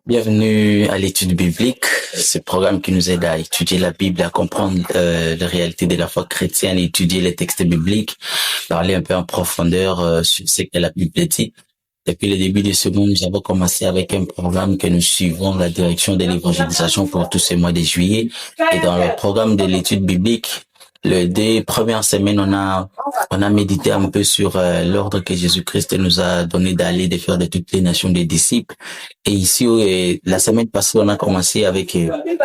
Bienvenue à l'étude biblique, ce programme qui nous aide à étudier la Bible, à comprendre la réalité de la foi chrétienne, étudier les textes bibliques, parler un peu en profondeur sur ce que la Bible dit. Depuis le début de ce mois, nous avons commencé avec un programme que nous suivons, la direction de l'évangélisation pour tous ces mois de juillet. Et dans le programme de l'étude biblique, les 2 premières semaines, on a médité un peu sur l'ordre que Jésus-Christ nous a donné d'aller, de faire de toutes les nations des disciples. Et ici, la semaine passée, on a commencé avec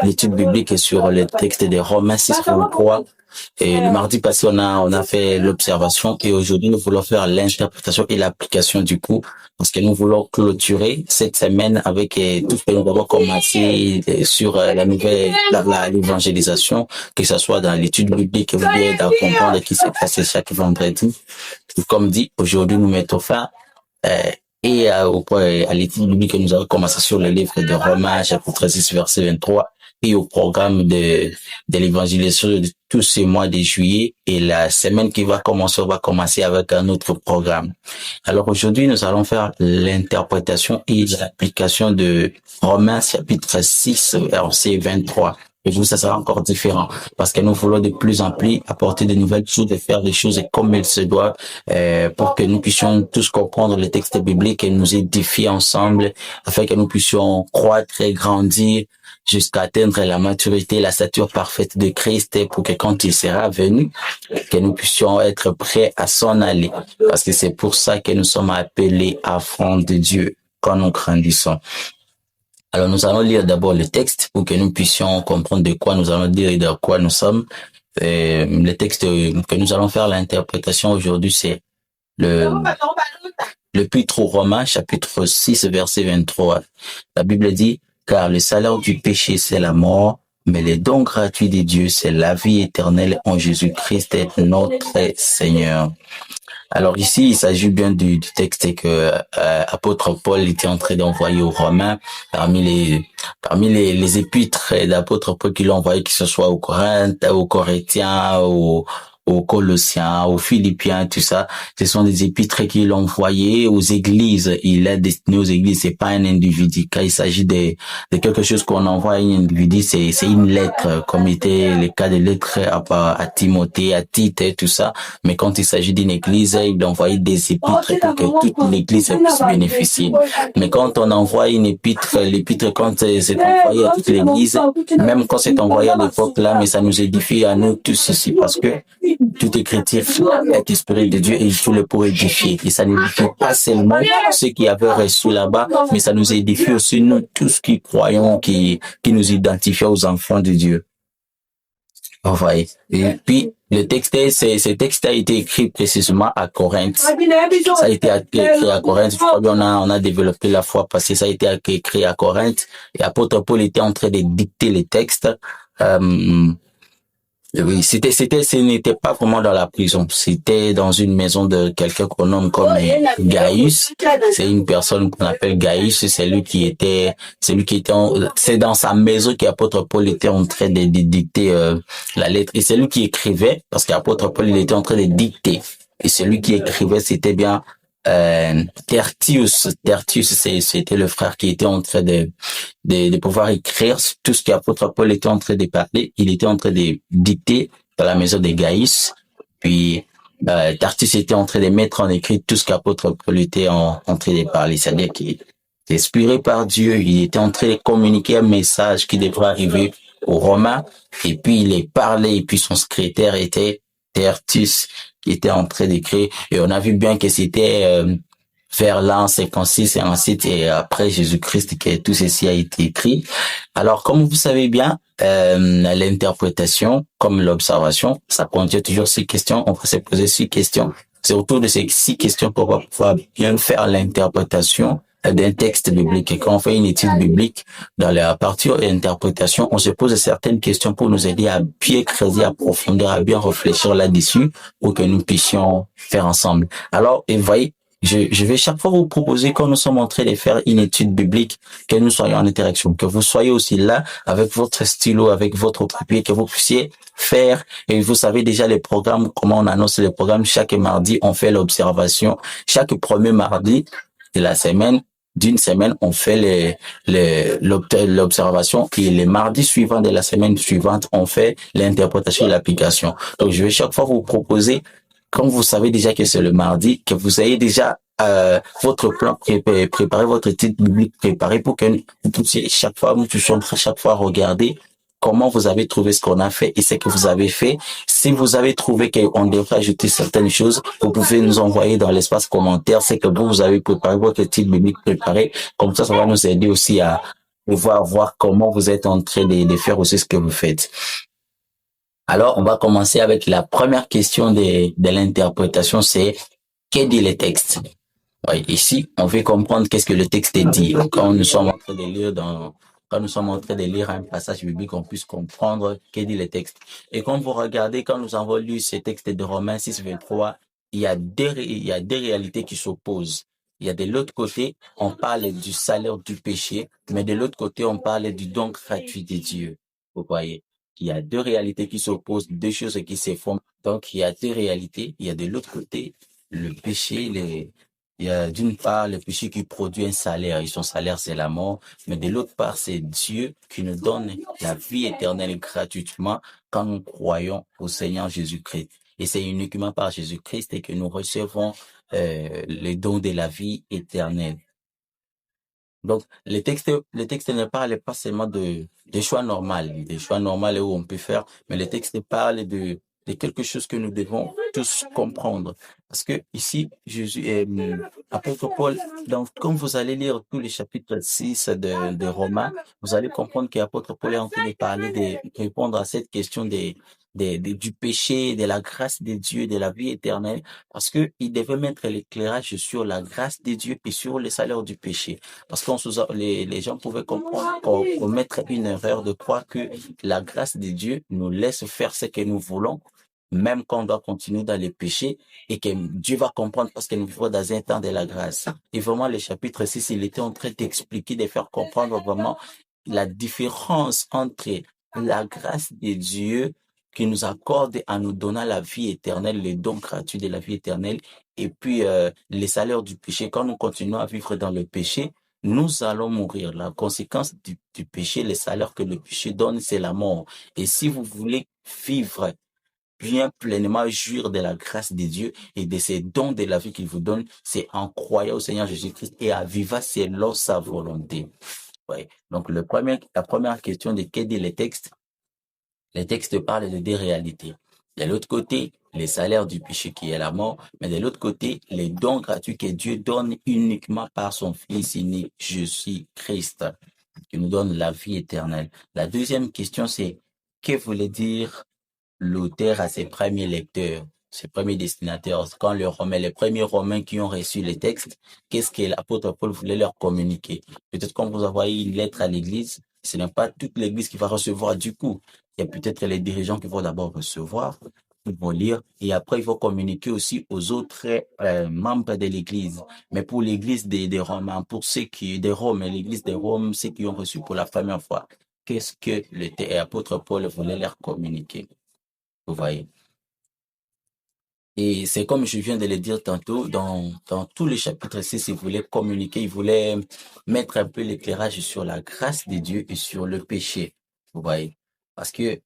l'étude biblique sur le texte de Romains 6:3. Et le mardi passé, on a fait l'observation et aujourd'hui, nous voulons faire l'interprétation et l'application du coup, parce que nous voulons clôturer cette semaine avec tout ce que nous avons commencé sur l'évangélisation, que ce soit dans l'étude biblique, que vous aide à comprendre ce qui s'est passé chaque vendredi. Comme dit, aujourd'hui, nous mettons fin à l'étude biblique que nous avons commencé sur le livre de Romains, chapitre 6, verset 23, et au programme de l'évangélisation de tous ces mois de juillet. Et la semaine qui va commencer, on va commencer avec un autre programme. Alors aujourd'hui, nous allons faire l'interprétation et l'application de Romains, chapitre 6, verset 23. Et vous, ça sera encore différent parce que nous voulons de plus en plus apporter de nouvelles choses et faire des choses comme elles se doivent pour que nous puissions tous comprendre le texte biblique et nous édifier ensemble afin que nous puissions croître et grandir jusqu'à atteindre la maturité, la stature parfaite de Christ et pour que quand il sera venu, que nous puissions être prêts à s'en aller parce que c'est pour ça que nous sommes appelés enfants de Dieu quand nous grandissons. Alors, nous allons lire d'abord le texte pour que nous puissions comprendre de quoi nous allons dire et de quoi nous sommes. Le texte que nous allons faire l'interprétation aujourd'hui, c'est l'Épître aux Romains, chapitre 6, verset 23. La Bible dit, « Car le salaire du péché, c'est la mort, mais le don gratuit de Dieu, c'est la vie éternelle en Jésus-Christ, notre Seigneur. » Alors ici, il s'agit bien du texte que apôtre Paul était en train d'envoyer aux Romains parmi les épîtres d'apôtre Paul qu'il a envoyé, que ce soit aux Corinthiens, aux Corinthiens, aux Colossiens, aux Philippiens, tout ça. Ce sont des épîtres qu'il a envoyés aux églises. Il est destiné aux églises, c'est pas un individu. Quand il s'agit de quelque chose qu'on envoie à un individu, c'est une lettre, comme était le cas de lettres à Timothée, à Tite et tout ça. Mais quand il s'agit d'une église, il envoie des épîtres pour que toute l'église puisse bénéficier. Mais quand on envoie une épître, l'épître, quand c'est envoyé à toute l'église, même quand c'est envoyé à l'époque là, mais ça nous édifie à nous tous ici parce que toute écriture est inspirée de Dieu et il faut le pour édifier. Et ça n'édifie pas seulement ceux qui avaient reçu là-bas, mais ça nous édifie aussi nous tous qui croyons, qui nous identifions aux enfants de Dieu. Vous voyez. Et puis, ce texte a été écrit précisément à Corinthe. Ça a été écrit à Corinthe. Je crois bien on a développé la fois passée. Ça a été écrit à Corinthe. Et apôtre Paul était en train de dicter les textes. Oui, ce n'était pas vraiment dans la prison. C'était dans une maison de quelqu'un qu'on nomme comme Gaius. C'est une personne qu'on appelle Gaius. C'est dans sa maison qu'apôtre Paul était en train de dicter la lettre. Et c'est lui qui écrivait, parce qu'apôtre Paul, il était en train de dicter. Et celui qui écrivait, c'était bien Tertius. Tertius, c'était le frère qui était en train de pouvoir écrire tout ce qu'apôtre Paul était en train de parler. Il était en train de dicter dans la maison de Gaius. Puis, Tertius était en train de mettre en écrit tout ce qu'apôtre Paul était en train de parler. C'est-à-dire qu'il était inspiré par Dieu. Il était en train de communiquer un message qui devrait arriver aux Romains. Et puis, il est parlé. Et puis, son secrétaire était Tertius, qui était en train d'écrire. Et on a vu bien que c'était vers l'an 56 et ensuite et après Jésus-Christ que tout ceci a été écrit. Alors, comme vous savez bien, l'interprétation comme l'observation, ça contient toujours 6 questions. On va se poser 6 questions. C'est autour de ces 6 questions qu'on va pouvoir bien faire l'interprétation d'un texte biblique. Et quand on fait une étude biblique, dans la partie interprétation, on se pose certaines questions pour nous aider à bien creuser, à approfondir, à bien réfléchir là-dessus pour que nous puissions faire ensemble. Alors, et vous voyez, je vais chaque fois vous proposer, quand nous sommes en train de faire une étude biblique, que nous soyons en interaction, que vous soyez aussi là avec votre stylo, avec votre papier, que vous puissiez faire. Et vous savez déjà les programmes, comment on annonce les programmes. Chaque mardi, on fait l'observation. Chaque premier mardi de la semaine, d'une semaine, on fait l'observation et les mardis suivants de la semaine suivante, on fait l'interprétation et l'application. Donc, je vais chaque fois vous proposer, quand vous savez déjà que c'est le mardi, que vous ayez déjà votre plan préparé, votre titre biblique préparé pour que vous puissiez chaque fois, nous puissions chaque fois regarder comment vous avez trouvé ce qu'on a fait et ce que vous avez fait. Si vous avez trouvé qu'on devrait ajouter certaines choses, vous pouvez nous envoyer dans l'espace commentaire ce que vous avez préparé, votre titre biblique préparé. Comme ça va nous aider aussi à pouvoir voir comment vous êtes en train de faire aussi ce que vous faites. Alors, on va commencer avec la première question de l'interprétation, c'est qu'est dit le texte? Oui, ici, on veut comprendre qu'est-ce que le texte dit. Quand nous sommes en train de lire quand nous sommes en train de lire un passage biblique, on puisse comprendre qu'est dit le texte. Et quand vous regardez, quand nous avons lu ce texte de Romains 6, 23, il y a deux réalités qui s'opposent. Il y a de l'autre côté, on parle du salaire du péché, mais de l'autre côté, on parle du don gratuit de Dieu. Vous voyez? Il y a deux réalités qui s'opposent, deux choses qui se font. Donc, il y a deux réalités. Il y a de l'autre côté, le péché, il y a d'une part le péché qui produit un salaire, et son salaire c'est la mort, mais de l'autre part c'est Dieu qui nous donne la vie éternelle gratuitement quand nous croyons au Seigneur Jésus-Christ. Et c'est uniquement par Jésus-Christ que nous recevons les dons de la vie éternelle. Donc, le texte ne parle pas seulement des choix normaux, des choix normaux où on peut faire, mais le texte parle de quelque chose que nous devons tous comprendre. Parce que ici, Jésus, apôtre Paul, donc, quand vous allez lire tous les chapitres 6 de Romains, vous allez comprendre qu'apôtre Paul est en train de parler de répondre à cette question du péché, de la grâce de Dieu, de la vie éternelle, parce que il devait mettre l'éclairage sur la grâce de Dieu et sur le salaire du péché. Parce qu'on les gens pouvaient comprendre, commettre une erreur de croire que la grâce de Dieu nous laisse faire ce que nous voulons, même quand on doit continuer dans les péchés, et que Dieu va comprendre parce que nous vivons dans un temps de la grâce. Et vraiment, le chapitre 6, il était en train d'expliquer, de faire comprendre vraiment la différence entre la grâce de Dieu qui nous accorde en nous donnant la vie éternelle, les dons gratuits de la vie éternelle, et puis les salaires du péché. Quand nous continuons à vivre dans le péché, nous allons mourir. La conséquence du péché, le salaire que le péché donne, c'est la mort. Et si vous voulez vivre bien pleinement, jouir de la grâce de Dieu et de ses dons de la vie qu'il vous donne, c'est en croyant au Seigneur Jésus-Christ et à vivre selon sa volonté. Ouais. Donc, la première question de qu'est dit les textes parlent de deux réalités. De l'autre côté, les salaires du péché qui est la mort, mais de l'autre côté, les dons gratuits que Dieu donne uniquement par son Fils unique, Jésus-Christ, qui nous donne la vie éternelle. La deuxième question, c'est que voulait dire l'auteur à ses premiers lecteurs, ses premiers destinataires, quand les premiers Romains qui ont reçu les textes, qu'est-ce que l'apôtre Paul voulait leur communiquer? Peut-être quand vous envoyez une lettre à l'église, ce n'est pas toute l'église qui va recevoir du coup. Il y a peut-être les dirigeants qui vont d'abord recevoir, ils vont lire, et après ils vont communiquer aussi aux autres membres de l'église. Mais pour l'église des Romains, pour ceux qui, des Roms, l'église des Roms, ceux qui ont reçu pour la première fois, qu'est-ce que l'apôtre Paul voulait leur communiquer? Vous voyez. Et c'est comme je viens de le dire tantôt, dans tous les chapitres ici, il voulait communiquer, il voulait mettre un peu l'éclairage sur la grâce de Dieu et sur le péché. Vous voyez. Parce que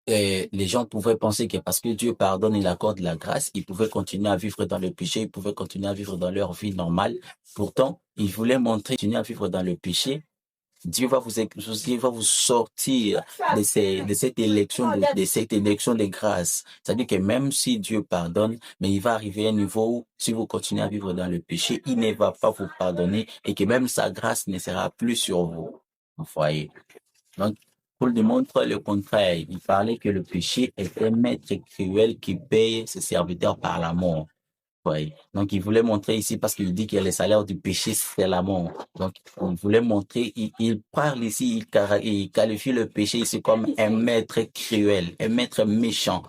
les gens pouvaient penser que parce que Dieu pardonne, il accorde la grâce, ils pouvaient continuer à vivre dans le péché, ils pouvaient continuer à vivre dans leur vie normale. Pourtant, il voulait montrer, continuer à vivre dans le péché. Dieu va vous sortir de cette élection, de cette élection de grâce. C'est-à-dire que même si Dieu pardonne, mais il va arriver à un niveau où, si vous continuez à vivre dans le péché, il ne va pas vous pardonner et que même sa grâce ne sera plus sur vous. Vous voyez. Donc, Paul démontre le contraire. Il parlait que le péché est un maître cruel qui paye ses serviteurs par la mort. Oui. Donc, il voulait montrer ici, parce qu'il dit que le salaire du péché, c'est la mort. Donc, on voulait montrer, il parle ici, il qualifie le péché ici comme un maître cruel, un maître méchant,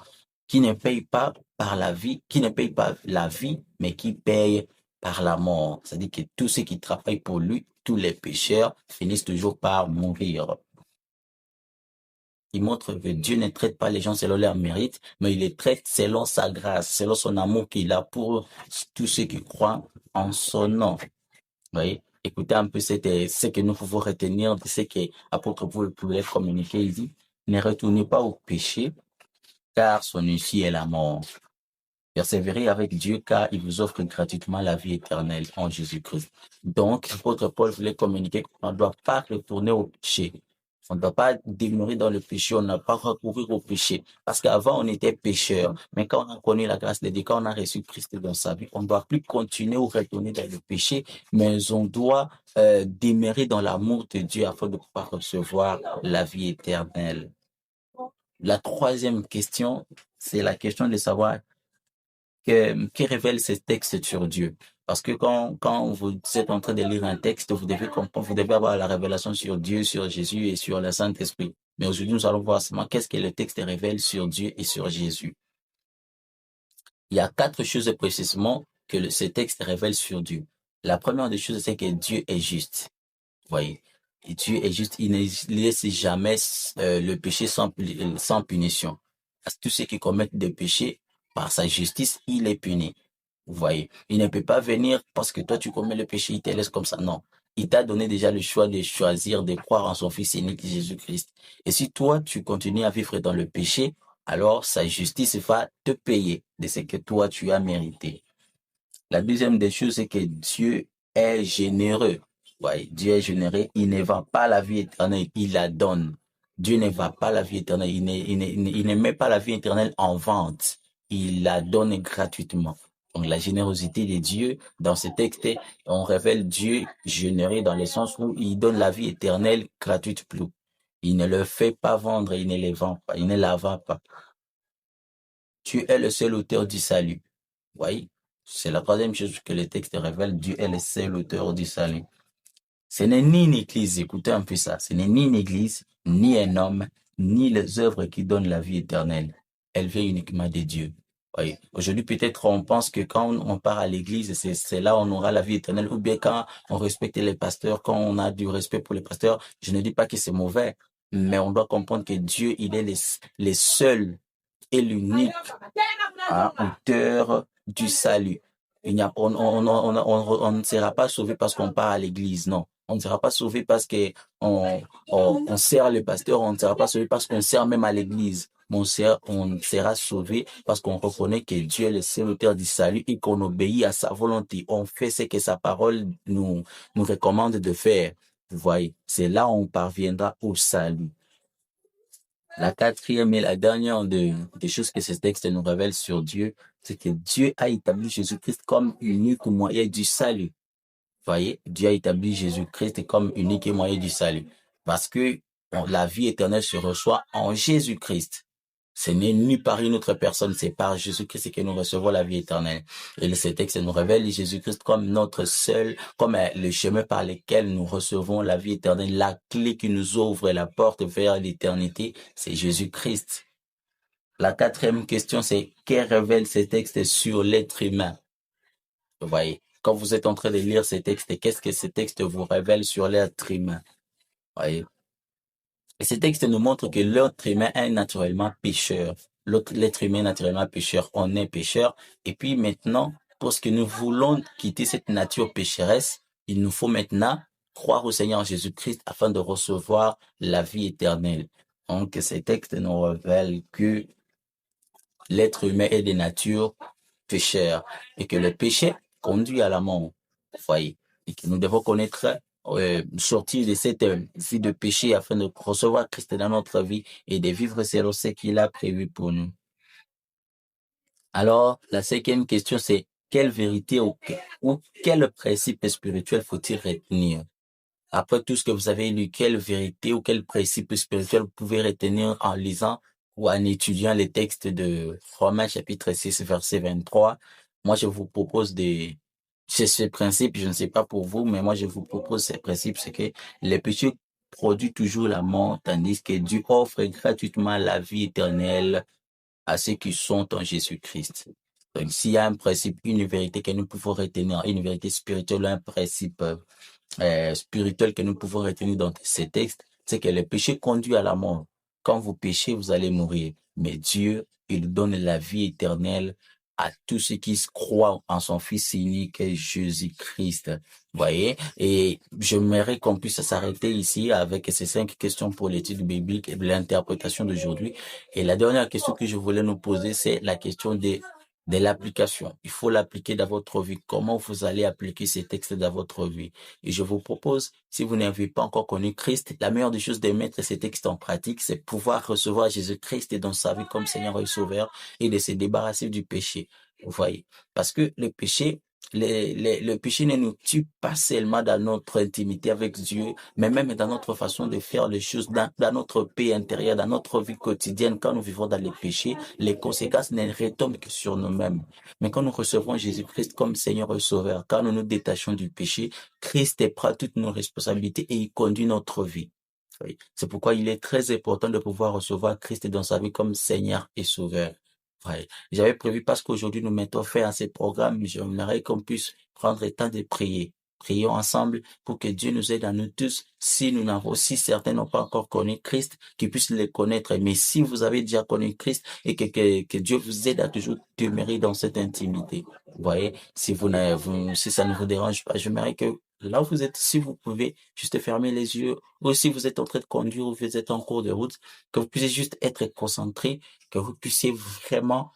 qui ne paye pas par la vie, qui ne paye pas la vie, mais qui paye par la mort. C'est-à-dire que tous ceux qui travaillent pour lui, tous les pécheurs, finissent toujours par mourir. Il montre que Dieu ne traite pas les gens selon leur mérite, mais il les traite selon sa grâce, selon son amour qu'il a pour tous ceux qui croient en son nom. Vous voyez? Écoutez un peu ce que nous pouvons retenir de ce que l'apôtre Paul pouvait communiquer. Il dit, ne retournez pas au péché, car son issue est la mort. Persévérez avec Dieu, car il vous offre gratuitement la vie éternelle en Jésus-Christ. Donc, l'apôtre Paul voulait communiquer qu'on ne doit pas retourner au péché. On ne doit pas demeurer dans le péché, on n'a pas recourir au péché. Parce qu'avant, on était pécheurs. Mais quand on a connu la grâce de Dieu, quand on a reçu Christ dans sa vie, on ne doit plus continuer ou retourner dans le péché, mais on doit demeurer dans l'amour de Dieu afin de pouvoir recevoir la vie éternelle. La troisième question, c'est la question de savoir qui révèle ces textes sur Dieu. Parce que quand vous êtes en train de lire un texte, vous devez comprendre, vous devez avoir la révélation sur Dieu, sur Jésus et sur le Saint-Esprit. Mais aujourd'hui, nous allons voir seulement qu'est-ce que le texte révèle sur Dieu et sur Jésus. Il y a 4 choses précisément que ce texte révèle sur Dieu. La première des choses, c'est que Dieu est juste. Vous voyez, et Dieu est juste, il ne laisse jamais le péché sans punition. Parce que tous ceux qui commettent des péchés, par sa justice, il est puni. Vous voyez, il ne peut pas venir parce que toi tu commets le péché, il te laisse comme ça. Non, il t'a donné déjà le choix de choisir de croire en son Fils unique Jésus-Christ. Et si toi tu continues à vivre dans le péché, alors sa justice va te payer de ce que toi tu as mérité. La deuxième des choses, c'est que Dieu est généreux. Ouais, Dieu est généreux. Il ne vend pas la vie éternelle, il la donne. Dieu ne vend pas la vie éternelle, il ne met pas la vie éternelle en vente. Il la donne gratuitement. Donc la générosité de Dieu, dans ce texte, on révèle Dieu généreux dans le sens où il donne la vie éternelle gratuite plus. Il ne le fait pas vendre, il ne les vend pas, il ne la vend pas. Dieu est le seul auteur du salut. Oui, c'est la troisième chose que le texte révèle. Dieu est le seul auteur du salut. Ce n'est ni une église, écoutez un peu ça, ce n'est ni une église, ni un homme, ni les œuvres qui donnent la vie éternelle. Elle vient uniquement de Dieu. Oui. Aujourd'hui, peut-être on pense que quand on part à l'église, c'est là où on aura la vie éternelle, ou bien quand on respecte les pasteurs, quand on a du respect pour les pasteurs. Je ne dis pas que c'est mauvais, mais on doit comprendre que Dieu, il est les seuls et l'unique auteur du salut. Il n'y a, on ne sera pas sauvé parce qu'on part à l'église, non. On ne sera pas sauvé parce que on sert le pasteur, on ne sera pas sauvé parce qu'on sert même à l'église. On sera sauvé parce qu'on reconnaît que Dieu est le seul auteur du salut et qu'on obéit à sa volonté. On fait ce que sa parole nous recommande de faire. Vous voyez, c'est là où on parviendra au salut. La quatrième et la dernière des choses que ce texte nous révèle sur Dieu, c'est que Dieu a établi Jésus-Christ comme unique moyen du salut. Vous voyez, Dieu a établi Jésus-Christ comme unique moyen du salut. Parce que la vie éternelle se reçoit en Jésus-Christ. Ce n'est ni par une autre personne, c'est par Jésus-Christ que nous recevons la vie éternelle. Et ce texte nous révèle Jésus-Christ comme notre seul, comme le chemin par lequel nous recevons la vie éternelle. La clé qui nous ouvre la porte vers l'éternité, c'est Jésus-Christ. La quatrième question, c'est que révèle ce texte sur l'être humain? Vous voyez, quand vous êtes en train de lire ces textes, qu'est-ce que ces textes vous révèlent sur l'être humain? Vous voyez? Et ce texte nous montre que l'être humain est naturellement pécheur. L'être humain est naturellement pécheur. On est pécheur. Et puis maintenant, parce que nous voulons quitter cette nature pécheresse, il nous faut maintenant croire au Seigneur Jésus-Christ afin de recevoir la vie éternelle. Donc, ce texte nous révèle que l'être humain est de nature pécheur et que le péché conduit à la mort. Vous voyez? Et que nous devons connaître sortir de cette vie de péché afin de recevoir Christ dans notre vie et de vivre selon ce qu'il a prévu pour nous. Alors, la cinquième question, c'est quelle vérité ou quel principe spirituel faut-il retenir? Après tout ce que vous avez lu, quelle vérité ou quel principe spirituel vous pouvez retenir en lisant ou en étudiant les textes de Romains chapitre 6, verset 23? Moi, je vous propose c'est ce principe, je ne sais pas pour vous, mais moi, je vous propose ce principe, c'est que le péché produit toujours la mort, tandis que Dieu offre gratuitement la vie éternelle à ceux qui sont en Jésus-Christ. Donc, s'il y a un principe, une vérité que nous pouvons retenir, une vérité spirituelle, un principe spirituel que nous pouvons retenir dans ces textes, c'est que le péché conduit à la mort. quand vous péchez, vous allez mourir. Mais Dieu, il donne la vie éternelle à tous ceux qui croient en son Fils unique, Jésus-Christ. Vous voyez? Et j'aimerais qu'on puisse s'arrêter ici avec ces 5 questions pour l'étude biblique et l'interprétation d'aujourd'hui. Et la dernière question que je voulais nous poser, c'est la question de l'application. Il faut l'appliquer dans votre vie. Comment vous allez appliquer ces textes dans votre vie? Et je vous propose, si vous n'avez pas encore connu Christ, la meilleure des choses de mettre ces textes en pratique, c'est pouvoir recevoir Jésus-Christ dans sa vie comme Seigneur et Sauveur et de se débarrasser du péché. Vous voyez? Parce que le péché, le péché ne nous tue pas seulement dans notre intimité avec Dieu, mais même dans notre façon de faire les choses, dans notre paix intérieure, dans notre vie quotidienne. Quand nous vivons dans les péchés, les conséquences ne retombent que sur nous-mêmes. Mais quand nous recevons Jésus-Christ comme Seigneur et Sauveur, quand nous nous détachons du péché, Christ prend toutes nos responsabilités et il conduit notre vie. Oui. C'est pourquoi il est très important de pouvoir recevoir Christ dans sa vie comme Seigneur et Sauveur. Ouais. J'avais prévu parce qu'aujourd'hui nous mettons fin à ces programmes, j'aimerais qu'on puisse prendre le temps de prier. Prions ensemble pour que Dieu nous aide à nous tous. Si certains n'ont pas encore connu Christ, qu'ils puissent le connaître. Mais si vous avez déjà connu Christ et que Dieu vous aide à toujours demeurer dans cette intimité. Vous voyez, si ça ne vous dérange pas, j'aimerais que là où vous êtes, si vous pouvez juste fermer les yeux, ou si vous êtes en train de conduire ou vous êtes en cours de route, que vous puissiez juste être concentré, que vous puissiez vraiment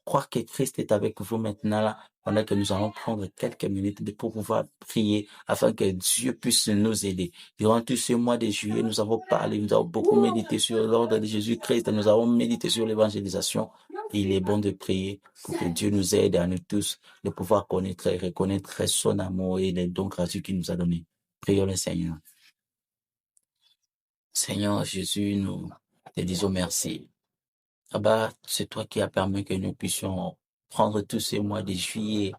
croire que Christ est avec vous maintenant là, pendant que nous allons prendre quelques minutes pour pouvoir prier afin que Dieu puisse nous aider. Durant tous ce mois de juillet, nous avons parlé, nous avons beaucoup médité sur l'ordre de Jésus-Christ, nous avons médité sur l'évangélisation. Il est bon de prier pour que Dieu nous aide à nous tous de pouvoir connaître et reconnaître son amour et les dons gratuits qu'il nous a donnés. Prions le Seigneur. Seigneur Jésus, nous te disons merci. Abba, c'est toi qui as permis que nous puissions prendre tous ces mois de juillet,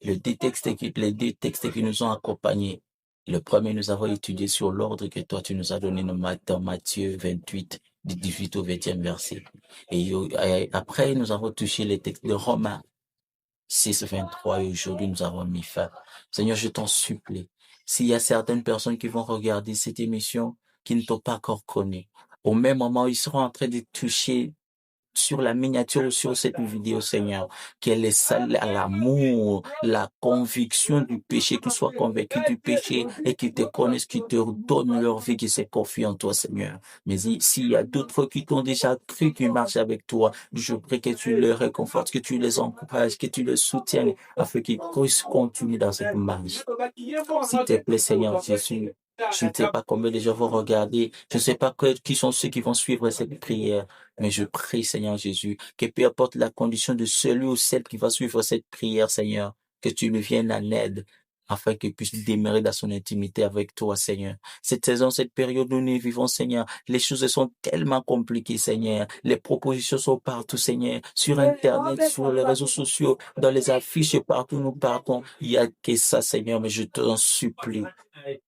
les deux textes qui nous ont accompagnés. Le premier, nous avons étudié sur l'ordre que toi tu nous as donné dans Matthieu 28, du 18 au 20e verset. Et après, nous avons touché les textes de Romains 6, 23 et aujourd'hui nous avons mis fin. Seigneur, je t'en supplie. S'il y a certaines personnes qui vont regarder cette émission qui ne t'ont pas encore connu, au même moment, ils seront en train de toucher sur la miniature ou sur cette vidéo, Seigneur, qu'elle est salée à l'amour, la conviction du péché, qu'ils soient convaincus du péché et qu'ils te connaissent, qu'ils te donnent leur vie, qu'ils se confient en toi, Seigneur. Mais s'il y a d'autres qui t'ont déjà cru, qui marchent avec toi, je prie que tu les réconfortes, que tu les encourages, que tu les soutiennes afin qu'ils puissent continuer dans cette marche. S'il te plaît, Seigneur Jésus, je ne sais pas combien de gens vont regarder. Je ne sais pas qui sont ceux qui vont suivre cette prière. Mais je prie, Seigneur Jésus, que peu importe la condition de celui ou celle qui va suivre cette prière, Seigneur, que tu lui viennes en aide afin qu'il puisse demeurer dans son intimité avec toi, Seigneur. Cette saison, cette période où nous vivons, Seigneur, les choses sont tellement compliquées, Seigneur. Les propositions sont partout, Seigneur. Sur Internet, sur les réseaux sociaux, dans les affiches, partout où nous partons. Il y a que ça, Seigneur, mais je t'en supplie.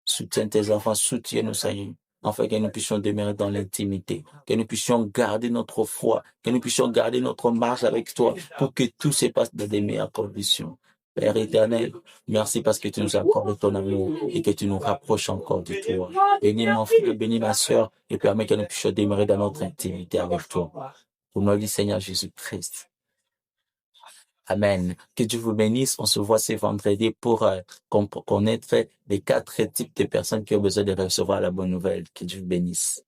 Soutiens tes enfants, soutiens-nous, Seigneur, afin que nous puissions demeurer dans l'intimité, que nous puissions garder notre foi, que nous puissions garder notre marche avec toi, pour que tout se passe dans des meilleures conditions. Père éternel, merci parce que tu nous accordes ton amour et que tu nous rapproches encore de toi. Bénis mon frère, bénis ma sœur et permets que nous puissions demeurer dans notre intimité avec toi. Au nom du Seigneur Jésus-Christ. Amen. Que Dieu vous bénisse. On se voit ce vendredi pour connaître les 4 types de personnes qui ont besoin de recevoir la bonne nouvelle. Que Dieu vous bénisse.